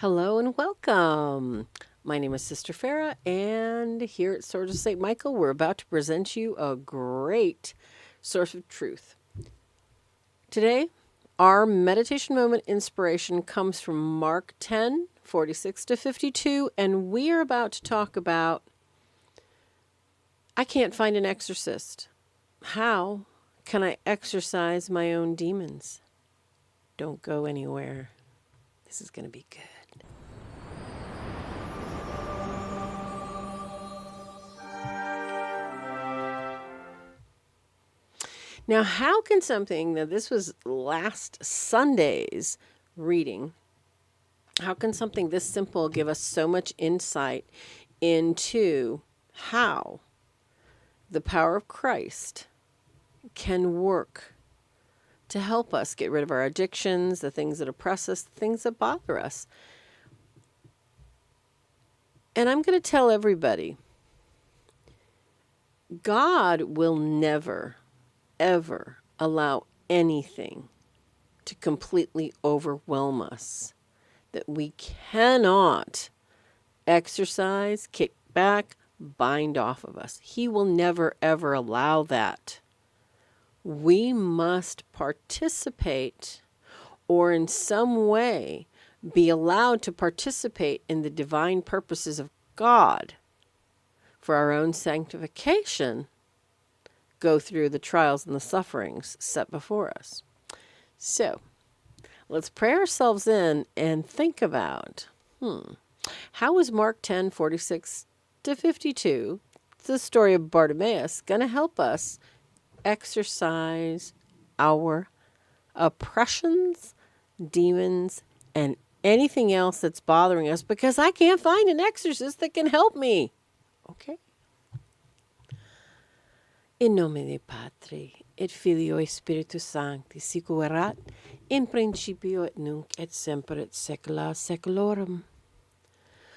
Hello and welcome. My name is Sister Farah, and here at Sword of St. Michael, we're about to present you a great source of truth. Today, our meditation moment inspiration comes from Mark 10:46 to 52, and we are about to talk about I can't find an exorcist. How can I exorcise my own demons? Don't go anywhere. This is going to be good. Now, how can something, now this was last Sunday's reading, how can something this simple give us so much insight into how the power of Christ can work to help us get rid of our addictions, the things that oppress us, the things that bother us? And I'm going to tell everybody, God will never, ever allow anything to completely overwhelm us that we cannot exercise, kick back, bind off of us. He will never, ever allow that. We must participate or in some way be allowed to participate in the divine purposes of God for our own sanctification, go through the trials and the sufferings set before us. So, let's pray ourselves in and think about, how is Mark 10:46 to 52, the story of Bartimeous, going to help us exercise our oppressions, demons, and anything else that's bothering us, because I can't find an exorcist that can help me. Okay? In nome Dei Patri, et Filio, et Spiritus Sancti, sic erat in principio et nunc et semper et saecula saeculorum.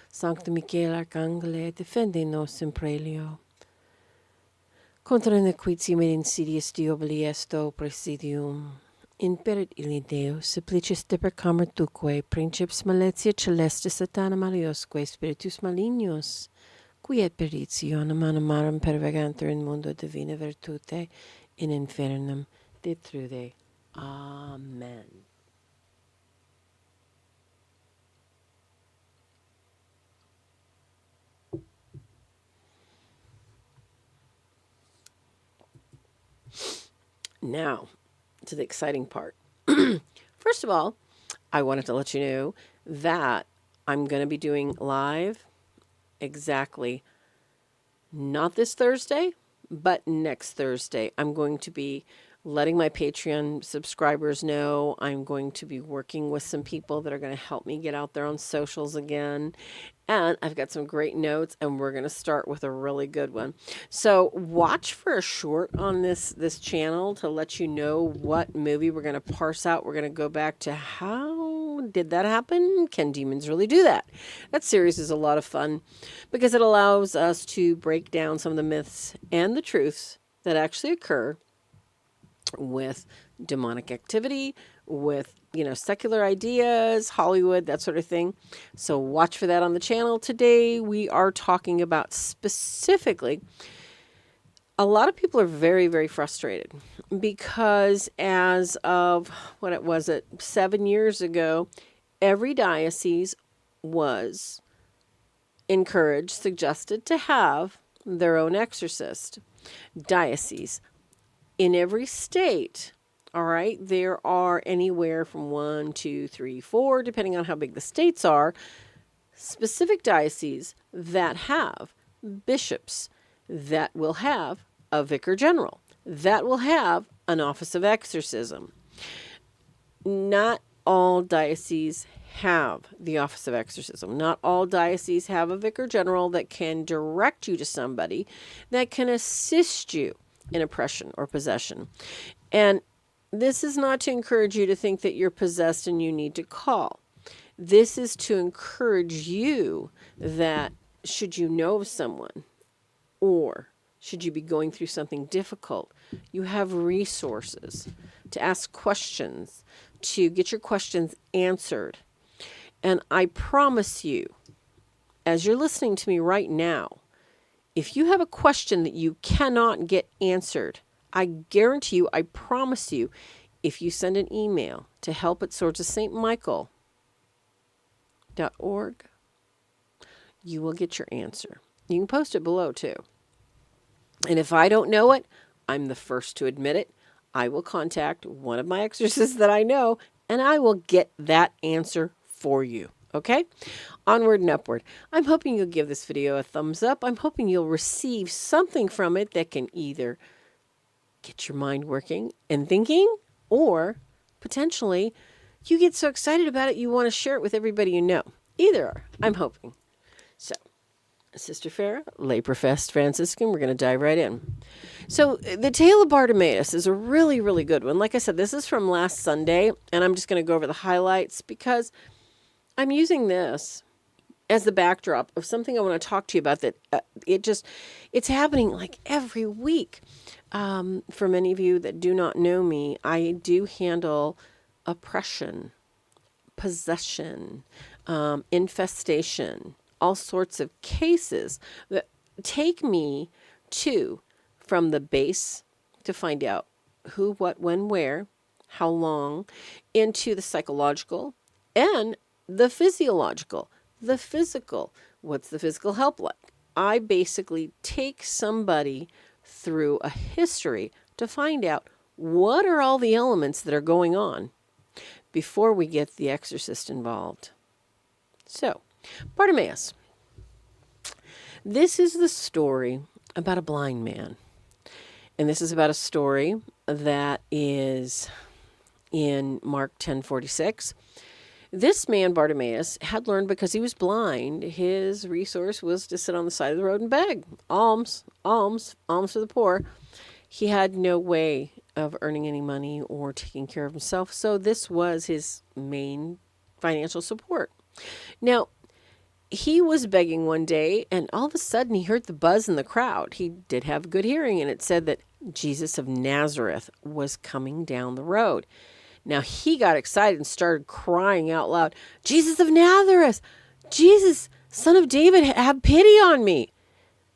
Sancta Michael Arcangele, defende nos in prelio. Contra nequitium et insidious diaboli esto presidium. Imperit illi Deus, supplicis depercamur tuque, princeps maletia celestis satana maliosque, spiritus malignos, qui et peritionem animarum pervegantur in mundo divina virtute, in infernum detrude. Amen. Now, to the exciting part. First of all, I wanted to let you know that I'm going to be doing live exactly not this Thursday, but next Thursday. I'm going to be letting my Patreon subscribers know. I'm going to be working with some people that are going to help me get out there on socials again. And I've got some great notes, and we're going to start with a really good one. So watch for a short on this channel to let you know what movie we're going to parse out. We're going to go back to how did that happen? Can demons really do that? That series is a lot of fun because it allows us to break down some of the myths and the truths that actually occur with demonic activity, with, secular ideas, Hollywood, that sort of thing. So watch for that on the channel. Today we are talking about specifically, a lot of people are very, very frustrated because as of, 7 years ago, every diocese was encouraged, suggested to have their own exorcist. Diocese. In every state, all right, there are anywhere from 1, 2, 3, 4, depending on how big the states are, specific dioceses that have bishops, that will have a vicar general, that will have an office of exorcism. Not all dioceses have the office of exorcism. Not all dioceses have a vicar general that can direct you to somebody that can assist you in oppression or possession. And this is not to encourage you to think that you're possessed and you need to call. This is to encourage you that should you know of someone, or should you be going through something difficult, you have resources to ask questions, to get your questions answered. And I promise you, as you're listening to me right now, if you have a question that you cannot get answered, I guarantee you, I promise you, if you send an email to help@swordsofstmichael.org, you will get your answer. You can post it below too. And if I don't know it, I'm the first to admit it. I will contact one of my exorcists that I know, and I will get that answer for you. Okay? Onward and upward. I'm hoping you'll give this video a thumbs up. I'm hoping you'll receive something from it that can either get your mind working and thinking, or potentially you get so excited about it you want to share it with everybody you know. Either or, I'm hoping. So, Sister Farah, lay professed Franciscan, we're going to dive right in. So, the tale of Bartimeous is a really, really good one. Like I said, this is from last Sunday, and I'm just going to go over the highlights because I'm using this as the backdrop of something I want to talk to you about that it's happening like every week. For many of you that do not know me, I do handle oppression, possession, infestation, all sorts of cases that take me from the base to find out who, what, when, where, how long, into the psychological and the physiological, the physical. What's the physical help like? I basically take somebody through a history to find out what are all the elements that are going on before we get the exorcist involved. So, Bartimeous. This is the story about a blind man. And this is about a story that is in Mark 10:46. This man, Bartimeous, had learned because he was blind, his resource was to sit on the side of the road and beg. Alms for the poor. He had no way of earning any money or taking care of himself, so this was his main financial support. Now, he was begging one day, and all of a sudden he heard the buzz in the crowd. He did have good hearing, and it said that Jesus of Nazareth was coming down the road. Now, he got excited and started crying out loud, "Jesus of Nazareth! Jesus, Son of David, have pity on me!"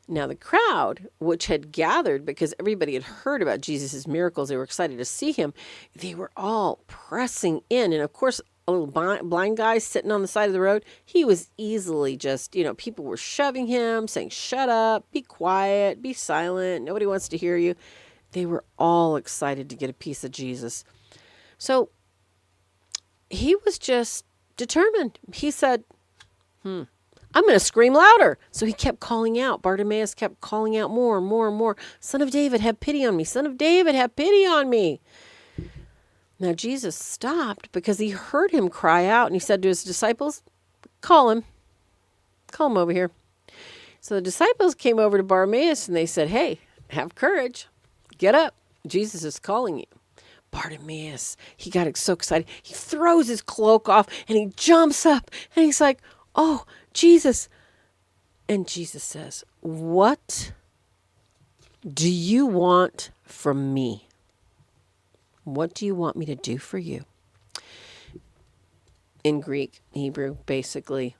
Now, the crowd, which had gathered because everybody had heard about Jesus' miracles, they were excited to see him, they were all pressing in. And, of course, a little blind guy sitting on the side of the road, he was easily just, people were shoving him, saying, "Shut up, be quiet, be silent, nobody wants to hear you." They were all excited to get a piece of Jesus. So he was just determined. He said, I'm going to scream louder. So he kept calling out. Bartimeous kept calling out more and more and more. "Son of David, have pity on me. Son of David, have pity on me." Now Jesus stopped because he heard him cry out, and he said to his disciples, Call him over here." So the disciples came over to Bartimeous and they said, "Hey, have courage. Get up. Jesus is calling you." Bartimeous, he got so excited. He throws his cloak off and he jumps up and he's like, "Oh, Jesus." And Jesus says, "What do you want from me? What do you want me to do for you?" In Greek, Hebrew, basically,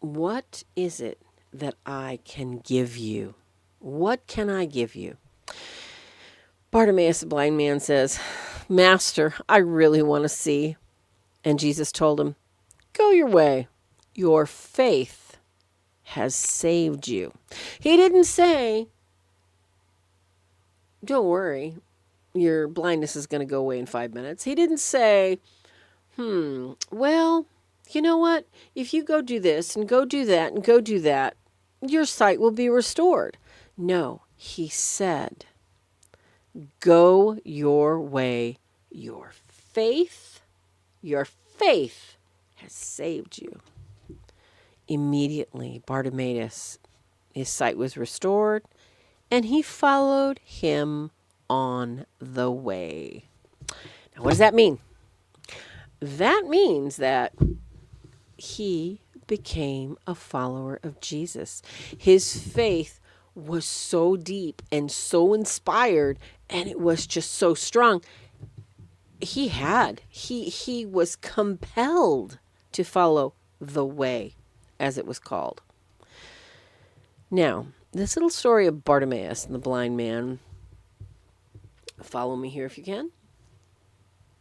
what is it that I can give you? What can I give you? Bartimeous, the blind man, says, "Master, I really want to see." And Jesus told him, "Go your way. Your faith has saved you." He didn't say, "Don't worry, your blindness is going to go away in 5 minutes." He didn't say, "Well, you know what? If you go do this and go do that and go do that, your sight will be restored." No, he said, "Go your way. Your faith has saved you." Immediately, Bartimeus, his sight was restored, and he followed him on the way. Now, what does that mean? That means that he became a follower of Jesus. His faith was so deep and so inspired, and it was just so strong. He was compelled to follow the way, as it was called. Now, this little story of Bartimeous and the blind man, follow me here if you can.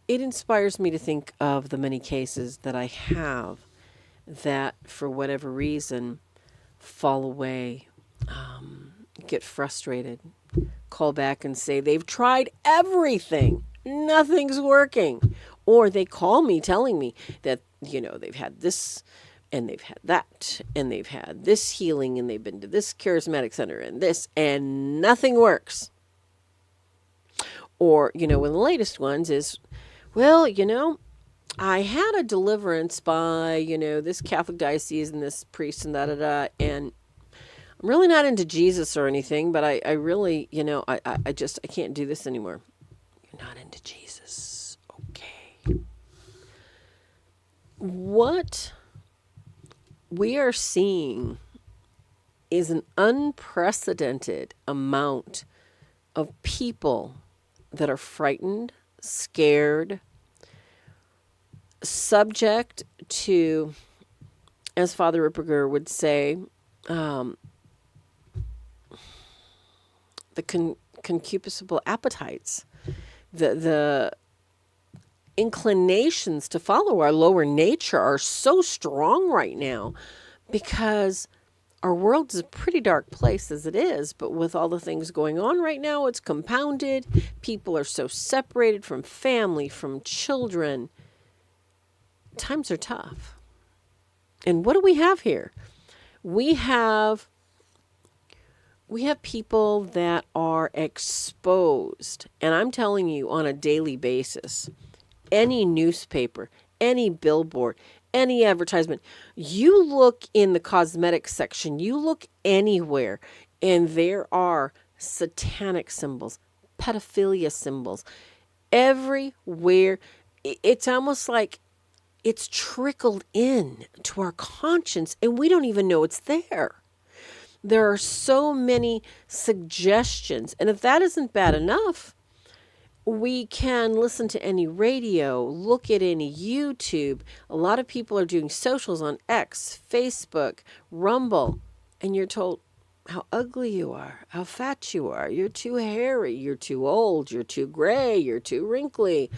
It inspires me to think of the many cases that I have that, for whatever reason, fall away, get frustrated, call back and say they've tried everything, nothing's working. Or they call me telling me that, they've had this and they've had that and they've had this healing and they've been to this charismatic center and this and nothing works. Or, one of the latest ones is, well, I had a deliverance by, this Catholic diocese and this priest and da-da-da, and I'm really not into Jesus or anything, but I really, I can't do this anymore. You're not into Jesus. Okay. What we are seeing is an unprecedented amount of people that are frightened, scared, subject to, as Father Ripperger would say, the concupiscible appetites, the inclinations to follow our lower nature are so strong right now because our world is a pretty dark place as it is, but with all the things going on right now, it's compounded. People are so separated from family, from children. Times are tough. And what do we have here? We have people that are exposed, and I'm telling you, on a daily basis. Any newspaper, any billboard, any advertisement, you look in the cosmetics section, you look anywhere, and there are satanic symbols, pedophilia symbols, everywhere. It's almost like it's trickled in to our conscience, and we don't even know it's there. There are so many suggestions, and if that isn't bad enough, we can listen to any radio, look at any YouTube. A lot of people are doing socials on X, Facebook, Rumble, and you're told how ugly you are, how fat you are, you're too hairy, you're too old, you're too gray, you're too wrinkly.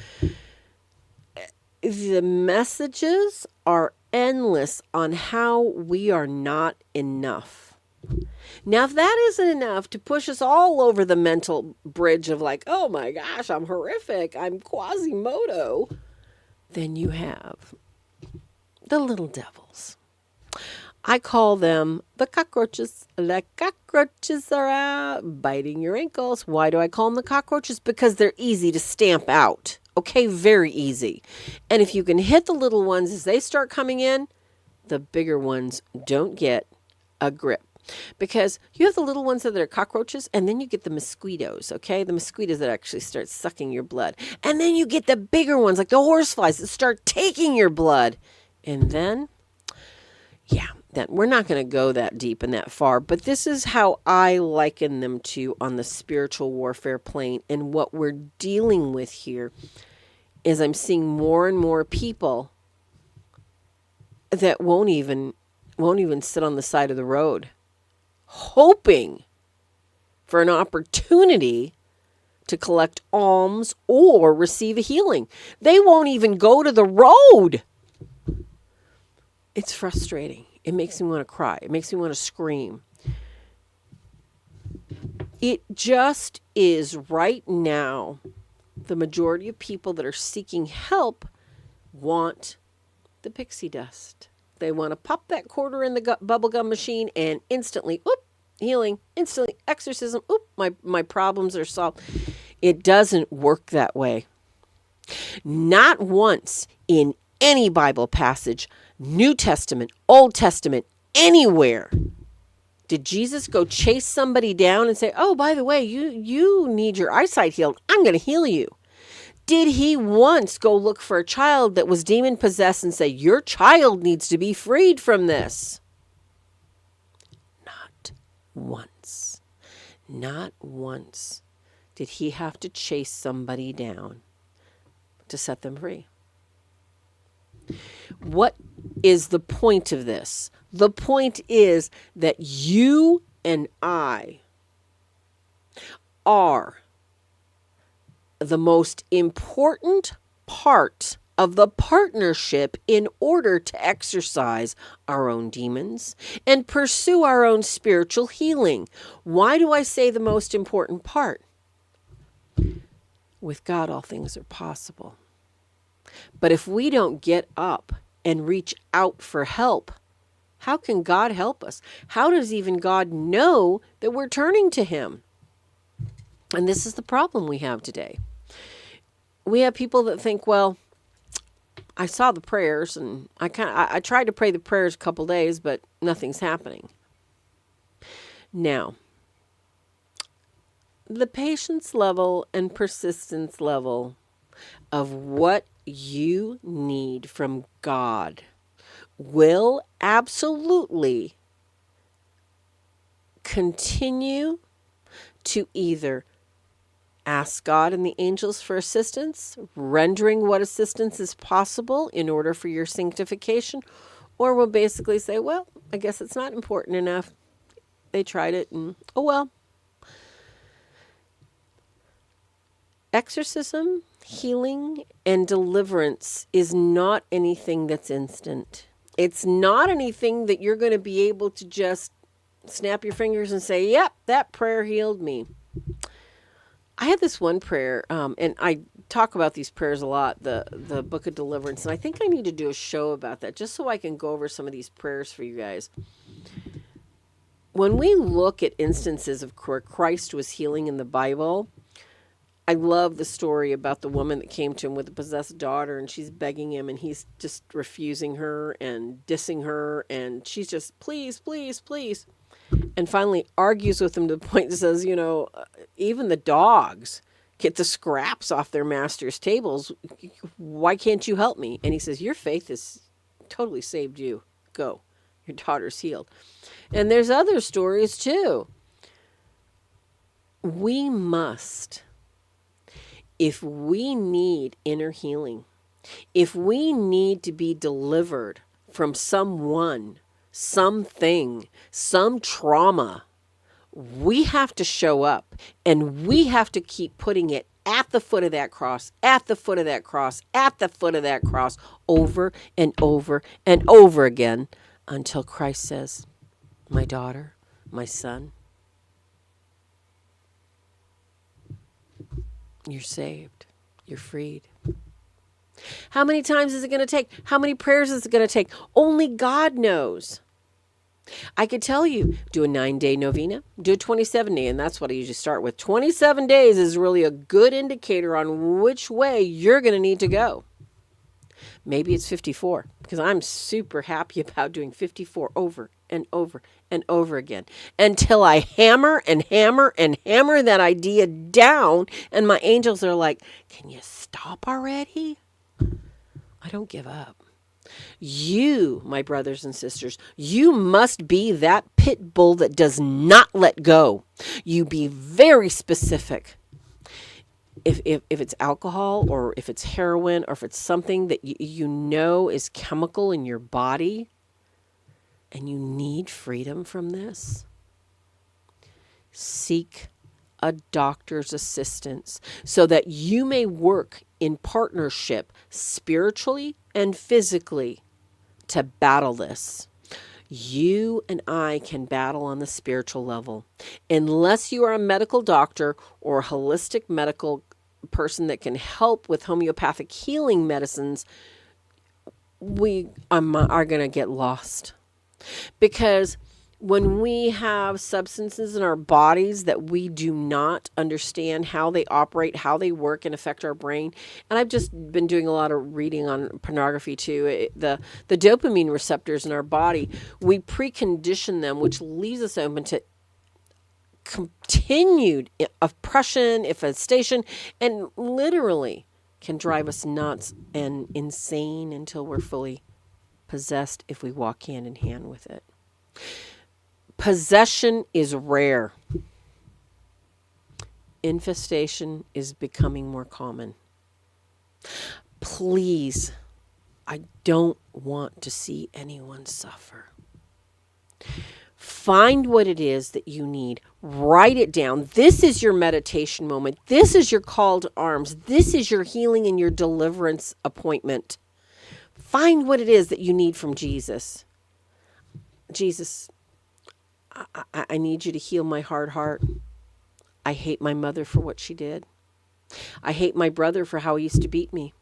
The messages are endless on how we are not enough. Now, if that isn't enough to push us all over the mental bridge of like, oh my gosh, I'm horrific, I'm Quasimodo, then you have the little devils. I call them the cockroaches. The cockroaches are out biting your ankles. Why do I call them the cockroaches? Because they're easy to stamp out. Okay, very easy. And if you can hit the little ones as they start coming in, the bigger ones don't get a grip. Because you have the little ones that are cockroaches, and then you get the mosquitoes, okay? The mosquitoes that actually start sucking your blood. And then you get the bigger ones, like the horseflies, that start taking your blood. And then, then we're not going to go that deep and that far. But this is how I liken them to on the spiritual warfare plane. And what we're dealing with here is I'm seeing more and more people that won't even sit on the side of the road, hoping for an opportunity to collect alms or receive a healing. They won't even go to the road. It's frustrating. It makes me want to cry. It makes me want to scream. It just is right now. The majority of people that are seeking help want the pixie dust. They want to pop that quarter in the bubblegum machine and instantly, healing, instantly, exorcism, my problems are solved. It doesn't work that way. Not once in any Bible passage, New Testament, Old Testament, anywhere, did Jesus go chase somebody down and say, oh, by the way, you need your eyesight healed. I'm going to heal you. Did he once go look for a child that was demon possessed and say, your child needs to be freed from this? Not once. Not once did he have to chase somebody down to set them free. What is the point of this. The point is that you and I are the most important part of the partnership in order to exorcise our own demons and pursue our own spiritual healing. Why do I say the most important part? With God, all things are possible. But if we don't get up and reach out for help, how can God help us? How does even God know that we're turning to Him? And this is the problem we have today. We have people that think, well, I saw the prayers and I tried to pray the prayers a couple days, but nothing's happening. Now, the patience level and persistence level of what you need from God will absolutely continue to either ask God and the angels for assistance, rendering what assistance is possible in order for your sanctification, or will basically say, well, I guess it's not important enough. They tried it and, oh well. Exorcism, healing, and deliverance is not anything that's instant. It's not anything that you're going to be able to just snap your fingers and say, yep, that prayer healed me. I had this one prayer, and I talk about these prayers a lot, the Book of Deliverance, and I think I need to do a show about that just so I can go over some of these prayers for you guys. When we look at instances of where Christ was healing in the Bible, I love the story about the woman that came to him with a possessed daughter, and she's begging him, and he's just refusing her and dissing her, and she's just, please, please, please. And finally argues with him to the point that says, even the dogs get the scraps off their master's tables. Why can't you help me? And he says, your faith has totally saved you. Go. Your daughter's healed. And there's other stories too. We must, if we need inner healing, if we need to be delivered from someone, something, some trauma, we have to show up and we have to keep putting it at the foot of that cross, at the foot of that cross, at the foot of that cross, over and over and over again until Christ says, my daughter, my son, you're saved, you're freed. How many times is it going to take? How many prayers is it going to take? Only God knows. I could tell you, do a 9-day novena, do a 27-day, and that's what I usually start with. 27 days is really a good indicator on which way you're going to need to go. Maybe it's 54, because I'm super happy about doing 54 over and over and over again until I hammer and hammer and hammer that idea down, and my angels are like, can you stop already? I don't give up. You, my brothers and sisters, you must be that pit bull that does not let go. You be very specific. If it's alcohol or if it's heroin or if it's something that you know is chemical in your body and you need freedom from this, seek a doctor's assistance so that you may work in partnership spiritually and physically to battle this. You and I can battle on the spiritual level. Unless you are a medical doctor or a holistic medical person that can help with homeopathic healing medicines, we are going to get lost. Because when we have substances in our bodies that we do not understand how they operate, how they work and affect our brain, and I've just been doing a lot of reading on pornography too, the dopamine receptors in our body, we precondition them, which leaves us open to continued oppression, infestation, and literally can drive us nuts and insane until we're fully possessed if we walk hand in hand with it. Possession is rare. Infestation is becoming more common. Please I don't want to see anyone suffer. Find what it is that you need. Write it down. This is your meditation moment. This is your call to arms. This is your healing and your deliverance appointment. Find what it is that you need from Jesus. Jesus, I need you to heal my hard heart. I hate my mother for what she did. I hate my brother for how he used to beat me.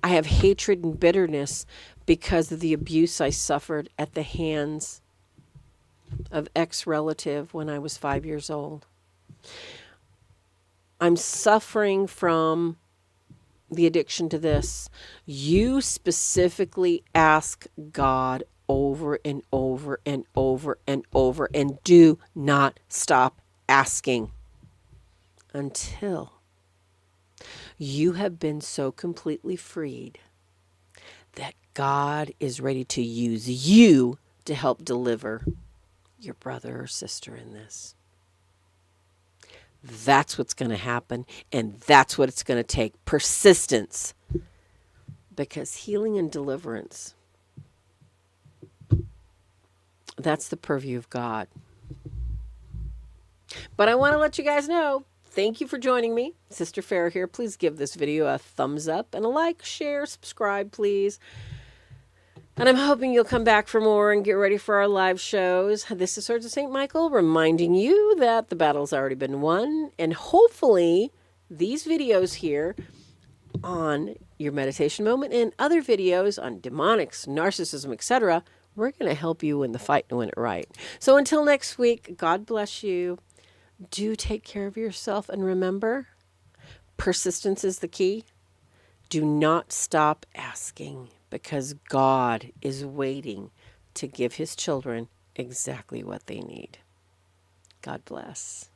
I have hatred and bitterness because of the abuse I suffered at the hands of ex-relative when I was 5 years old. I'm suffering from the addiction to this. You specifically ask God over and over and over and over, and do not stop asking until you have been so completely freed that God is ready to use you to help deliver your brother or sister in this. That's what's going to happen, and that's what it's going to take. Persistence. Because healing and deliverance, that's the purview of God. But I want to let you guys know, thank you for joining me. Sister Farah here. Please give this video a thumbs up and a like, share, subscribe, please. And I'm hoping you'll come back for more and get ready for our live shows. This is Swords of St. Michael reminding you that the battle's already been won. And hopefully these videos here on your meditation moment and other videos on demonics, narcissism, etc., we're going to help you win the fight and win it right. So until next week, God bless you. Do take care of yourself. And remember, persistence is the key. Do not stop asking, because God is waiting to give his children exactly what they need. God bless.